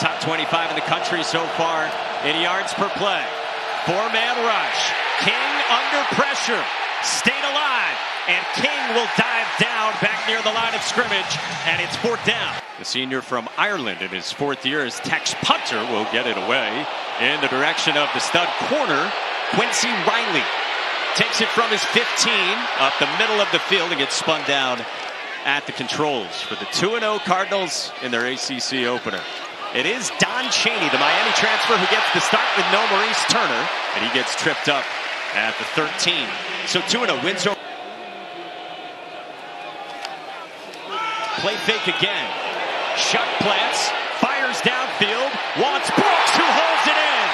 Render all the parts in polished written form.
top 25 in the country so far in yards per play. Four-man rush. King under pressure. Stayed alive. And King will dive down back near the line of scrimmage. And it's fourth down. The senior from Ireland in his fourth year as Tech's punter will get it away in the direction of the stud corner, Quincy Riley. Takes it from his 15 up the middle of the field and gets spun down at the controls for the 2-0 Cardinals in their ACC opener. It is Don Chaney, the Miami transfer, who gets the start with no Maurice Turner, and he gets tripped up at the 13. So 2-0 wins over. Play fake again. Shuck plants, fires downfield, wants Brooks, who holds it in.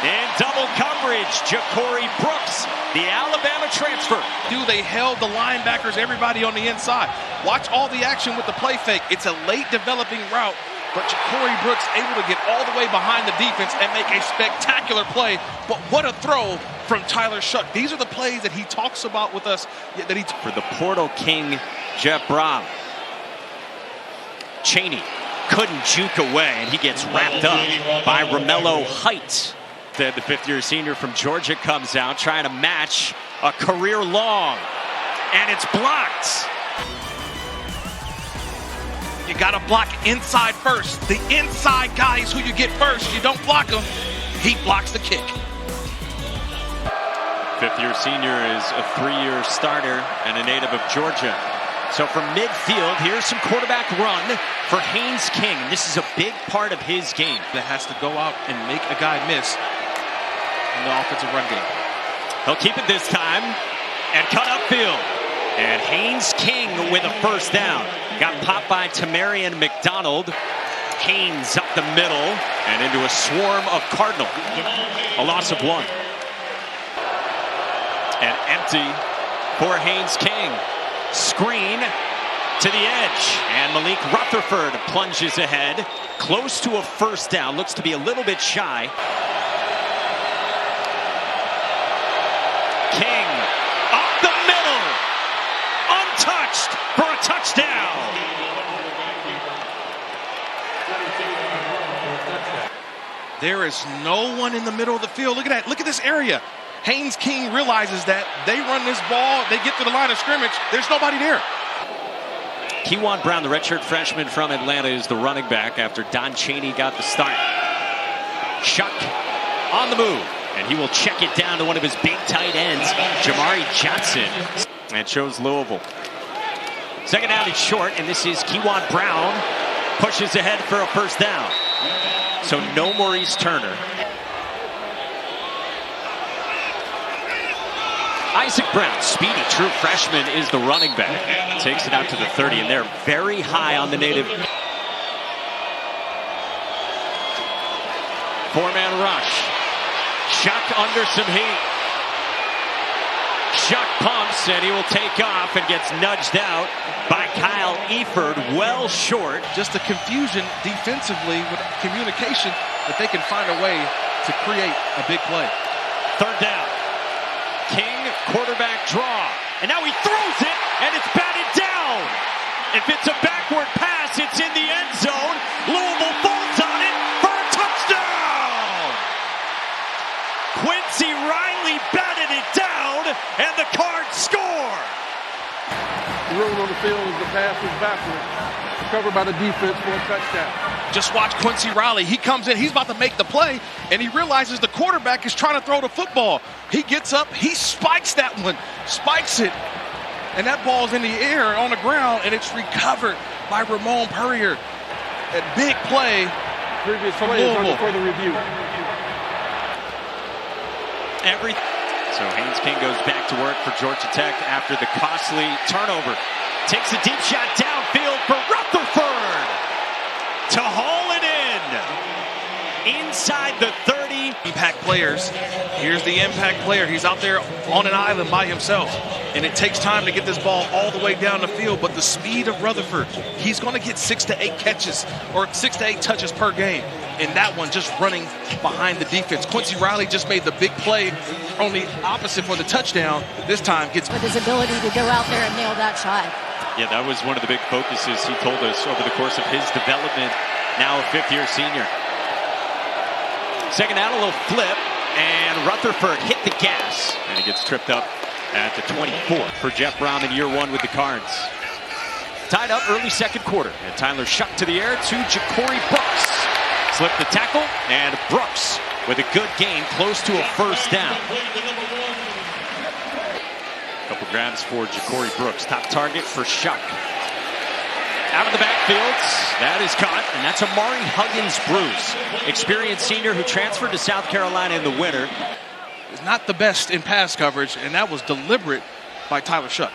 In double coverage, Ja'Cory Brooks, the Alabama transfer. They held the linebackers, everybody on the inside. Watch all the action with the play fake. It's a late developing route, but Ja'Cory Brooks able to get all the way behind the defense and make a spectacular play. But what a throw from Tyler Shuck. These are the plays that he talks about with us. For the portal king, Jeff Brom. Chaney couldn't juke away, and he gets wrapped up by Romello Height. The fifth-year senior from Georgia comes out trying to match a career long, and it's blocked. You got to block inside first. The inside guy is who you get first. You don't block him. He blocks the kick. Fifth-year senior is a three-year starter and a native of Georgia. So from midfield, here's some quarterback run for Haynes King. This is a big part of his game. That has to go out and make a guy miss in the offensive run game. He'll keep it this time and cut upfield. And Haynes King with a first down. Got popped by Tamarian McDonald. Haynes up the middle and into a swarm of Cardinal. A loss of one. And empty for Haynes King. Screen to the edge. And Malik Rutherford plunges ahead. Close to a first down. Looks to be a little bit shy. King up the middle. Untouched for a touchdown. There is no one in the middle of the field. Look at that. Look at this area. Haynes King realizes that they run this ball, they get to the line of scrimmage, there's nobody there. Kewan Brown, the redshirt freshman from Atlanta, is the running back after Don Chaney got the start. Shuck on the move, and he will check it down to one of his big tight ends, Jamari Johnson. And shows Louisville. Second down is short, and this is Kewan Brown. Pushes ahead for a first down. So no Maurice Turner. Isaac Brown, speedy true freshman, is the running back. Takes it out to the 30, and they're very high on the native. Four-man rush. Shuck under some heat. Shuck pumps, and he will take off and gets nudged out by Kyle Eford, well short. Just the confusion defensively with communication that they can find a way to create a big play. Third down. King, quarterback draw. And now he throws it, and it's batted down. If it's a backward pass, it's in the end zone. Louisville falls on it for a touchdown. Quincy Riley batted it down, and the Cards score. The rule on the field is the pass is backward. Covered by the defense for a touchdown. Just watch Quincy Riley. He comes in, he's about to make the play, and he realizes the quarterback is trying to throw the football. He gets up, he spikes that one, spikes it, and that ball's in the air on the ground, and it's recovered by Ramon Purrier. A big play. Previous from play is Louisville. under further review. So Haynes King goes back to work for Georgia Tech after the costly turnover. Takes a deep shot downfield for Rutherford to haul it in. Inside the 30. Impact players. Here's the impact player. He's out there on an island by himself. And it takes time to get this ball all the way down the field. But the speed of Rutherford, he's going to get 6 to 8 catches or 6 to 8 touches per game. And that one just running behind the defense. Quincy Riley just made the big play on the opposite for the touchdown. This time gets with his ability to go out there and nail that shot. Yeah, that was one of the big focuses he told us over the course of his development now a fifth-year senior. Second down, a little flip, and Rutherford hit the gas, and he gets tripped up at the 24 for Jeff Brown in year one with the Cards. Tied up early second quarter, and Tyler Shuck to the air to Ja'Cory Brooks. Slipped the tackle, and Brooks with a good gain, close to a first down. Couple grabs for Ja'Cory Brooks. Top target for Shuck. Out of the backfield, that is caught, and that's Amari Huggins Bruce, experienced senior who transferred to South Carolina in the winter. It's not the best in pass coverage, and that was deliberate by Tyler Shuck.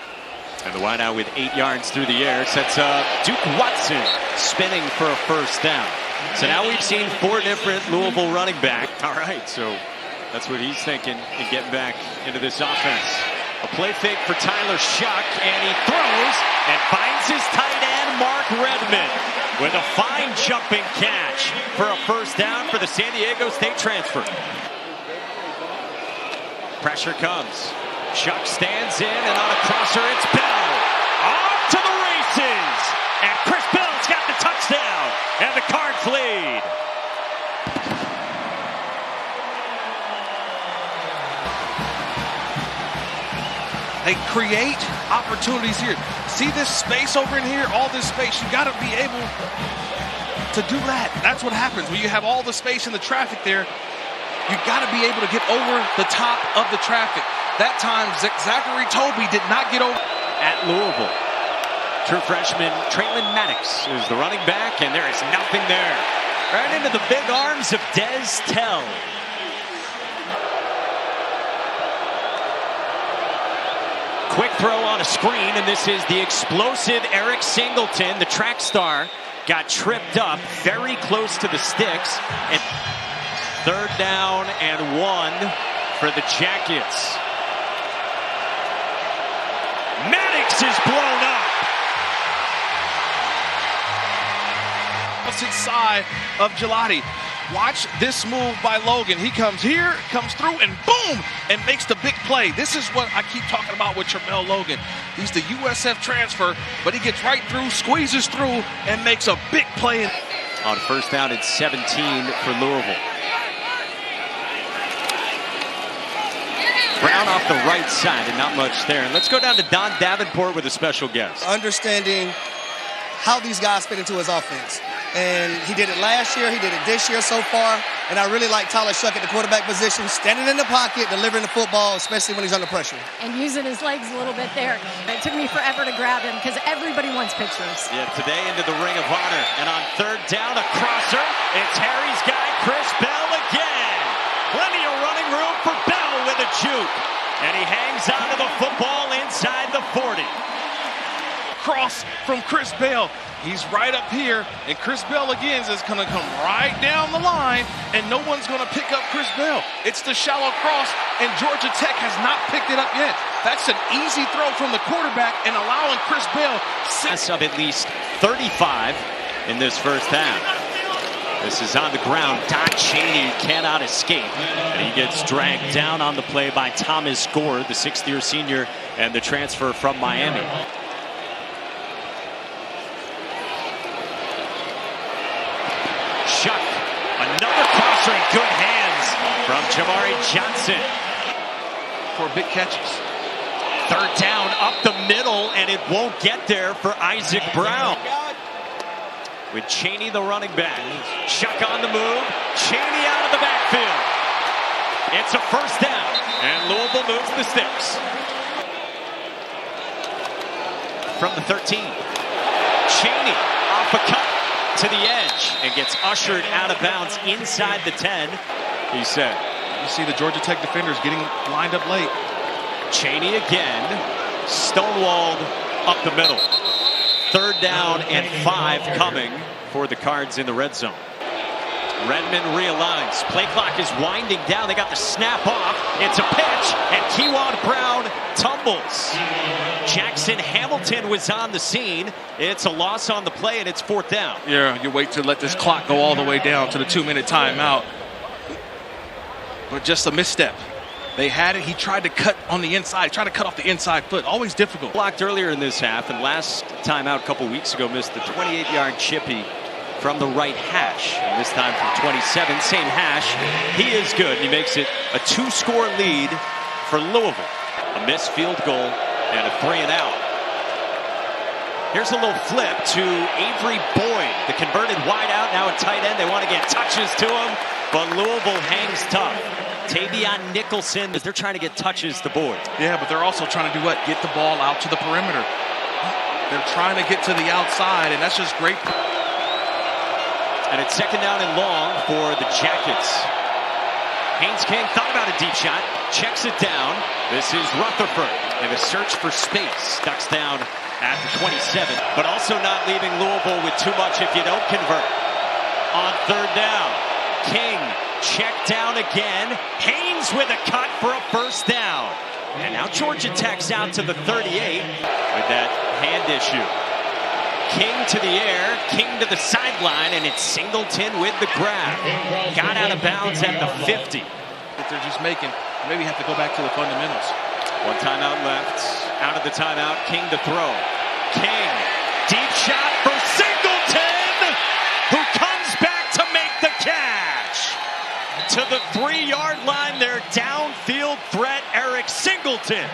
And the wideout with 8 yards through the air sets up Duke Watson spinning for a first down. So now we've seen 4 different Louisville running back. All right, so that's what he's thinking in getting back into this offense. A play fake for Tyler Shuck, and he throws and finds his tight end, Mark Redmond, with a fine jumping catch for a first down for the San Diego State transfer. Pressure comes. Shuck stands in, and on a crosser, it's Bell. Off to the races! And Chris Bell's got the touchdown, and the Cards lead. They create opportunities here. See this space over in here? All this space. You got to be able to do that. That's what happens when you have all the space and the traffic there. You got to be able to get over the top of the traffic. That time, Zachary Toby did not get over. At Louisville, true freshman Traylon Maddox is the running back, and there is nothing there. Right into the big arms of Des Tell. Quick throw on a screen, and this is the explosive Eric Singleton, the track star, got tripped up very close to the sticks. And third down and 1 for the Jackets. Maddox is blown up. Opposite side of Gelati. Watch this move by Logan. He comes here, comes through, and boom, and makes the big play. This is what I keep talking about with Tramel Logan. He's the USF transfer, but he gets right through, squeezes through, and makes a big play. On first down, it's 17 for Louisville. Brown off the right side, and not much there. And let's go down to Don Davenport with a special guest. Understanding how these guys fit into his offense. And he did it last year, he did it this year so far. And I really like Tyler Shuck at the quarterback position, standing in the pocket, delivering the football, especially when he's under pressure. And using his legs a little bit there. It took me forever to grab him because everybody wants pictures. Yeah, today into the Ring of Honor. And on third down, a crosser. It's Harry's guy, Chris Bell again. Plenty of running room for Bell with a juke. And he hangs onto the football inside the 40. Cross from Chris Bell. He's right up here, and Chris Bell again is going to come right down the line, and no one's going to pick up Chris Bell. It's the shallow cross, and Georgia Tech has not picked it up yet. That's an easy throw from the quarterback and allowing Chris Bell Of at least 35 in this first half. This is on the ground. Don Chaney cannot escape, and he gets dragged down on the play by Thomas Gore, the 6th-year senior and the transfer from Miami. Shuck, another crosser in good hands from Jamari Johnson. 4 big catches. Third down up the middle, and it won't get there for Isaac Brown. With Chaney the running back. Shuck on the move. Chaney out of the backfield. It's a first down, and Louisville moves the sticks. From the 13. Chaney off a cut to the edge and gets ushered out of bounds inside the 10, he said. You see the Georgia Tech defenders getting lined up late. Chaney again, stonewalled up the middle. Third down and 5 coming for the Cards in the red zone. Redmond realigns. Play clock is winding down. They got the snap off. It's a pitch, and Kewan Brown tumbles. Jackson Hamilton was on the scene. It's a loss on the play, and it's fourth down. Yeah, you wait to let this clock go all the way down to the 2-minute timeout. But just a misstep. They had it. He tried to cut on the inside, trying to cut off the inside foot. Always difficult. Blocked earlier in this half, and last time out a couple weeks ago missed the 28-yard chippy from the right hash. And this time from 27, same hash. He is good. He makes it a 2-score lead for Louisville. A missed field goal and a 3-and-out. Here's a little flip to Avery Boyd, the converted wideout, now a tight end. They want to get touches to him, but Louisville hangs tough. Tavion Nicholson, they're trying to get touches to Boyd. Yeah, but they're also trying to do what? Get the ball out to the perimeter. They're trying to get to the outside, and that's just great. And it's 2nd down and long for the Jackets. Haynes King thought about a deep shot, checks it down. This is Rutherford in a search for space. Ducks down at the 27, but also not leaving Louisville with too much if you don't convert. On 3rd down, King checked down again. Haynes with a cut for a 1st down. And now Georgia Tech's out to the 38 with that hand issue. King to the air, King to the sideline, and it's Singleton with the grab. Got out of bounds at the 50. If they're just making, maybe have to go back to the fundamentals. One timeout left. Out of the timeout, King to throw. King, deep shot for Singleton, who comes back to make the catch. To the 3-yard line, their downfield threat, Eric Singleton.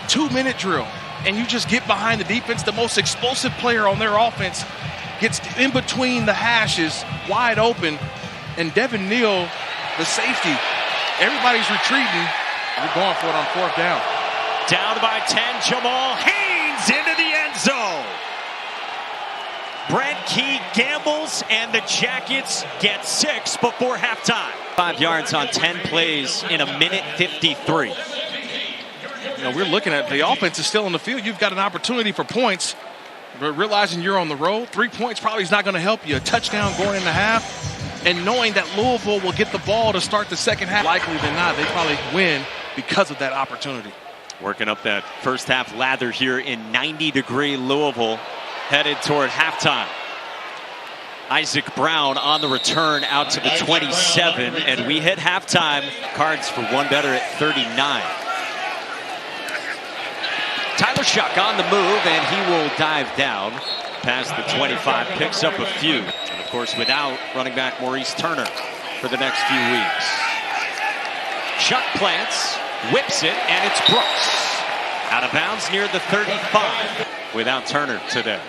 2-minute drill, and you just get behind the defense. The most explosive player on their offense gets in between the hashes, wide open, and Devin Neal, the safety, everybody's retreating. You're going for it on 4th down. Down by 10, Jamal Haynes into the end zone. Brent Key gambles, and the Jackets get 6 before halftime. 5 yards on 10 plays in a minute 53. You know, we're looking at the offense is still on the field. You've got an opportunity for points, but realizing you're on the road, 3 points probably is not going to help you. A touchdown going in the half, and knowing that Louisville will get the ball to start the second half, likely than not, they probably win because of that opportunity. Working up that first half lather here in 90-degree Louisville, headed toward halftime. Isaac Brown on the return out to the 27, and we hit halftime. Cards for one better at 39. Tyler Shuck on the move, and he will dive down past the 25, picks up a few. And of course, without running back Maurice Turner for the next few weeks. Shuck plants, whips it, and it's Brooks. Out of bounds near the 35 without Turner today.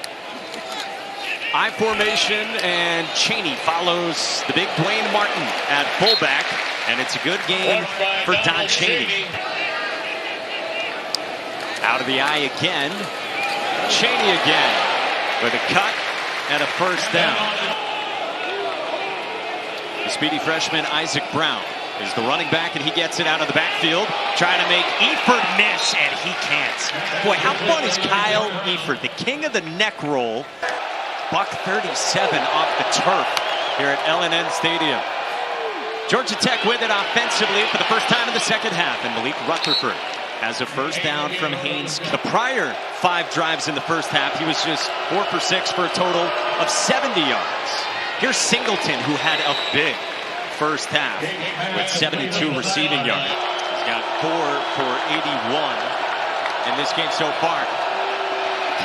I formation, and Chaney follows the big Dwayne Martin at fullback, and it's a good game for Don Chaney. Out of the eye again. Chaney again with a cut and a 1st down. The speedy freshman Isaac Brown is the running back, and he gets it out of the backfield, trying to make Eford miss, and he can't. Boy, how fun is Kyle Eford, the king of the neck roll? Buck 37 off the turf here at L&N Stadium. Georgia Tech with it offensively for the first time in the second half, and Malik Rutherford has a 1st down from Haynes. The prior 5 drives in the first half, he was just 4 for 6 for a total of 70 yards. Here's Singleton, who had a big first half with 72 receiving yards. He's got 4 for 81 in this game so far.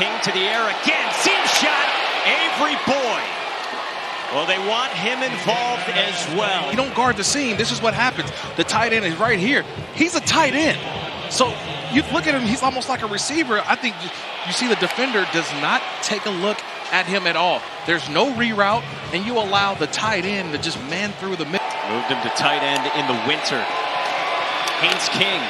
King to the air again, seam shot, Avery Boyd. Well, they want him involved as well. You don't guard the seam. This is what happens. The tight end is right here. He's a tight end. So you look at him, he's almost like a receiver. I think you see the defender does not take a look at him at all. There's no reroute, and you allow the tight end to just man through the middle. Moved him to tight end in the winter. Haynes King,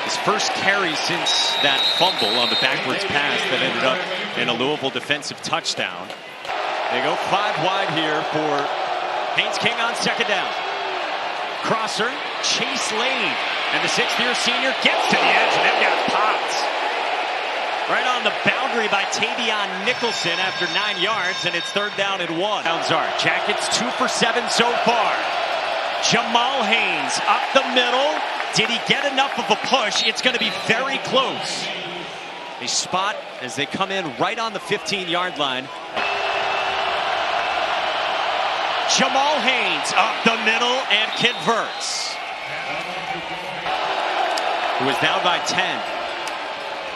his first carry since that fumble on the backwards pass that ended up in a Louisville defensive touchdown. They go 5 wide here for Haynes King on 2nd down. Crosser, Chase Lane, and the 6th-year senior gets to the edge, and they've got pops. Right on the boundary by Tavion Nicholson after 9 yards, and it's 3rd down and 1. Downs are Jackets 2 for 7 so far. Jamal Haynes up the middle. Did he get enough of a push? It's going to be very close. They spot as they come in right on the 15-yard line. Jamal Haynes up the middle and converts. Who is down by 10.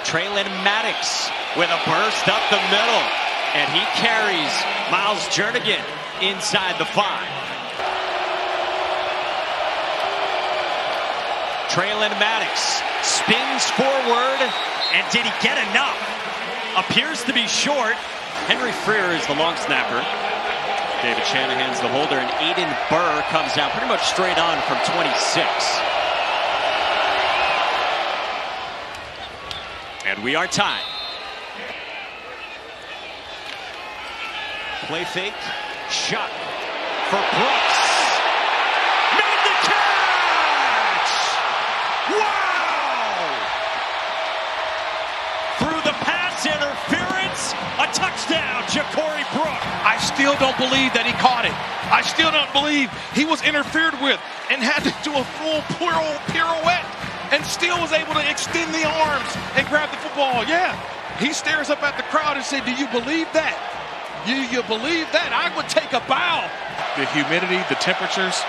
Traylon Maddox with a burst up the middle. And he carries Miles Jernigan inside the 5. Traylon Maddox spins forward, and did he get enough? Appears to be short. Henry Freer is the long snapper. David Shanahan's the holder, and Aiden Burr comes down pretty much straight on from 26. And we are tied. Play fake, shot for Brooks. Made the catch! Wow! Through the pass interference, a touchdown, Ja'Cory Brooks. I still don't believe that he caught it. I still don't believe he was interfered with and had to do a full pirouette and still was able to extend the arms and grab the football. Yeah, he stares up at the crowd and said, "Do you believe that? You believe that? I would take a bow." The humidity, the temperatures,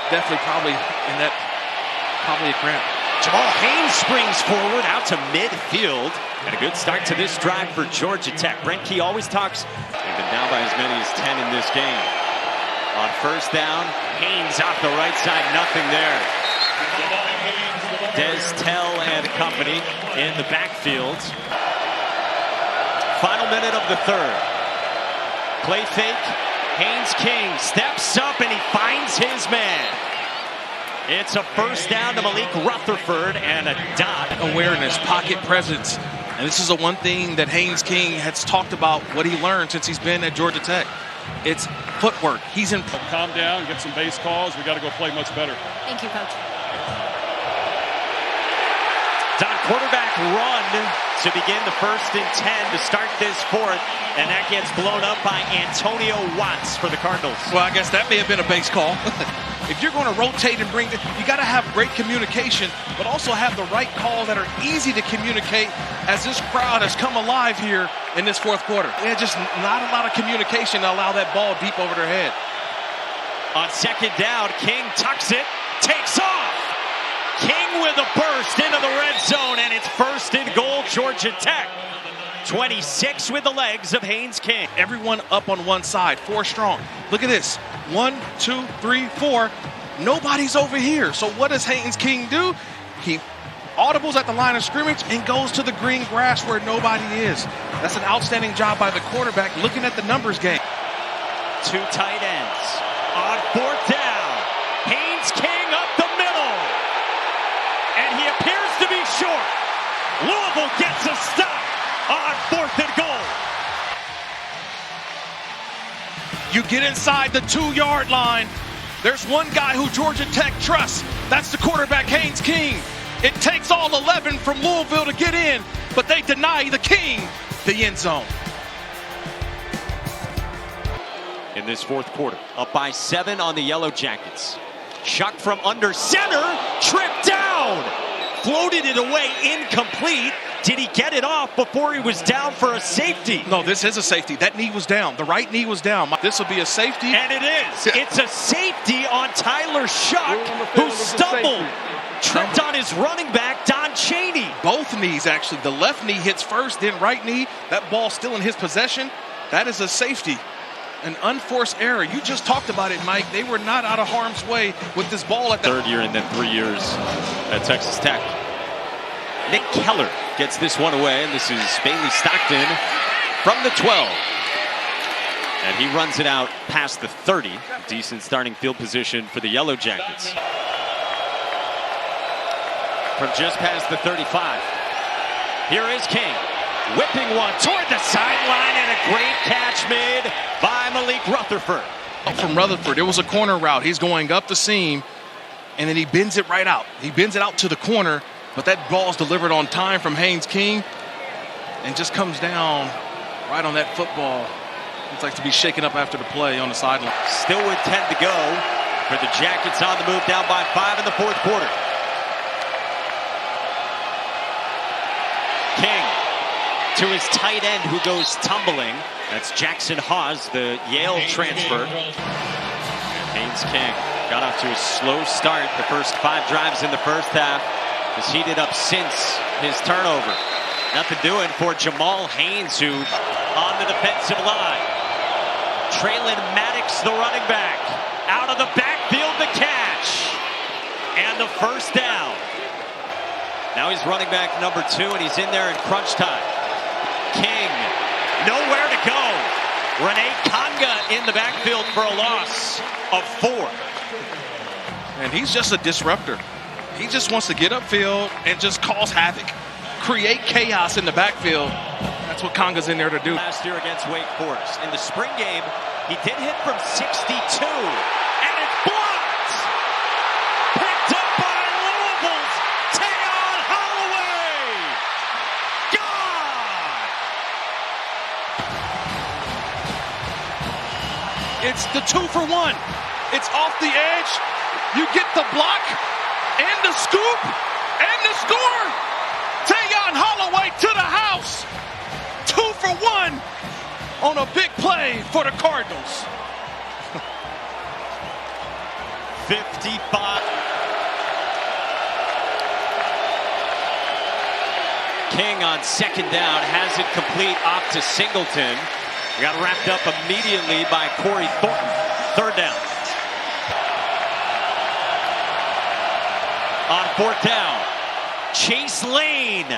definitely probably a cramp. Jamal Haynes springs forward out to midfield. And a good start to this drive for Georgia Tech. Brent Key always talks. They've been down by as many as 10 in this game. On first down, Haynes off the right side, nothing there. Des Tell and company in the backfield. Final minute of the 3rd. Play fake. Haynes King steps up and he finds his man. It's a first down to Malik Rutherford and a dot. Awareness, pocket presence. And this is the one thing that Haynes King has talked about, what he learned since he's been at Georgia Tech. It's footwork. He's in. Calm down, get some base calls. We got to go play much better. Thank you, Coach. Don quarterback run to begin the 1st and 10 to start this 4th. And that gets blown up by Antonio Watts for the Cardinals. Well, I guess that may have been a base call. If you're going to rotate and bring it, you got to have great communication, but also have the right calls that are easy to communicate as this crowd has come alive here in this 4th quarter. Yeah, just not a lot of communication to allow that ball deep over their head. On 2nd down, King tucks it, takes off. King with a burst into the red zone, and it's 1st and goal, Georgia Tech. 26 with the legs of Haynes King. Everyone up on one side, 4 strong. Look at this. 1, 2, 3, 4. Nobody's over here. So what does Haynes King do? He audibles at the line of scrimmage and goes to the green grass where nobody is. That's an outstanding job by the quarterback looking at the numbers game. 2 tight ends. On 4th down, Haynes King up the middle. And he appears to be short. Louisville gets a stop on 4th and goal. You get inside the 2-yard line. There's one guy who Georgia Tech trusts. That's the quarterback, Haynes King. It takes all 11 from Louisville to get in, but they deny the King the end zone. In this 4th quarter, up by 7 on the Yellow Jackets. Shuck from under center, tripped down. Floated it away, incomplete. Did he get it off before he was down for a safety? No, this is a safety. That knee was down. The right knee was down. This will be a safety. And it is. It's a safety on Tyler Shuck, who stumbled. Tripped on his running back, Don Chaney. Both knees, actually. The left knee hits first, then right knee. That ball still in his possession. That is a safety. An unforced error. You just talked about it, Mike. They were not out of harm's way with this ball at the 3rd year and then 3 years at Texas Tech. Nick Keller gets this one away, and this is Bailey Stockton from the 12. And he runs it out past the 30. Decent starting field position for the Yellow Jackets. From just past the 35. Here is King. Whipping one toward the sideline, and a great catch made by Malik Rutherford. From Rutherford, it was a corner route. He's going up the seam, and then he bends it right out. He bends it out to the corner, but that ball is delivered on time from Haynes King and just comes down right on that football. Looks like to be shaken up after the play on the sideline. Still with 10 to go for the Jackets on the move, down by 5 in the 4th quarter. King to his tight end who goes tumbling. That's Jackson Hawes, the Yale transfer. Haynes King got off to a slow start. The first 5 drives in the first half. Has heated up since his turnover. Nothing doing for Jamal Haynes, who on the defensive line. Traylon Maddox, the running back, out of the backfield to catch. And the first down. Now he's running back number 2, and he's in there in crunch time. King, nowhere to go. Rene Conga in the backfield for a loss of 4. And he's just a disruptor. He just wants to get upfield and just cause havoc. Create chaos in the backfield. That's what Conga's in there to do. Last year against Wake Forest. In the spring game, he did hit from 62. And it's blocked! Picked up by Louisville's Tayon Holloway! God! It's the 2-for-1. It's off the edge. You get the block and the scoop and the score. Tayon Holloway to the house. 2-for-1 on a big play for the Cardinals. 55. King on second down has it complete off to Singleton. Got wrapped up immediately by Corey Thornton. Third down. On fourth down, Chase Lane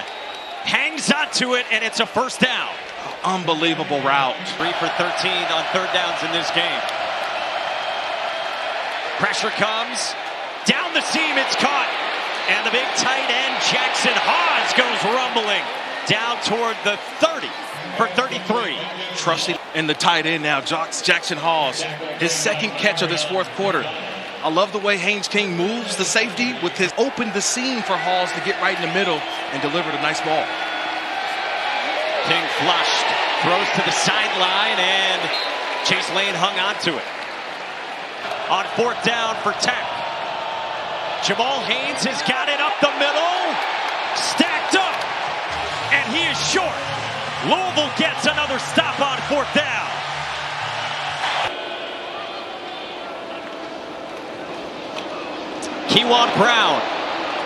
hangs onto it, and it's a first down. Unbelievable route. 3 for 13 on third downs in this game. Pressure comes. Down the seam, it's caught. And the big tight end, Jackson Hawes, goes rumbling down toward the 30 for 33. Trusting in the tight end now, Jackson Hawes. His second catch of this fourth quarter. I love the way Haynes King moves the safety with his open the seam for Hawes to get right in the middle and delivered a nice ball. King flushed, throws to the sideline, and Chase Lane hung on to it. On fourth down for Tech. Jamal Haynes has got it up the middle, stacked up, and he is short. Louisville gets another stop on fourth down. Kewan Brown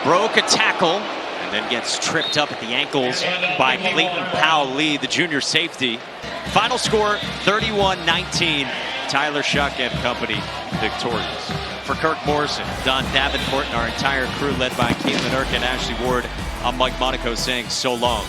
broke a tackle and then gets tripped up at the ankles by Clayton Powell-Lee, the junior safety. Final score, 31-19. Tyler Shuck and company victorious. For Kirk Morrison, Don Davenport, and our entire crew led by Caitlin Irk and Ashley Ward, I'm Mike Monaco saying so long.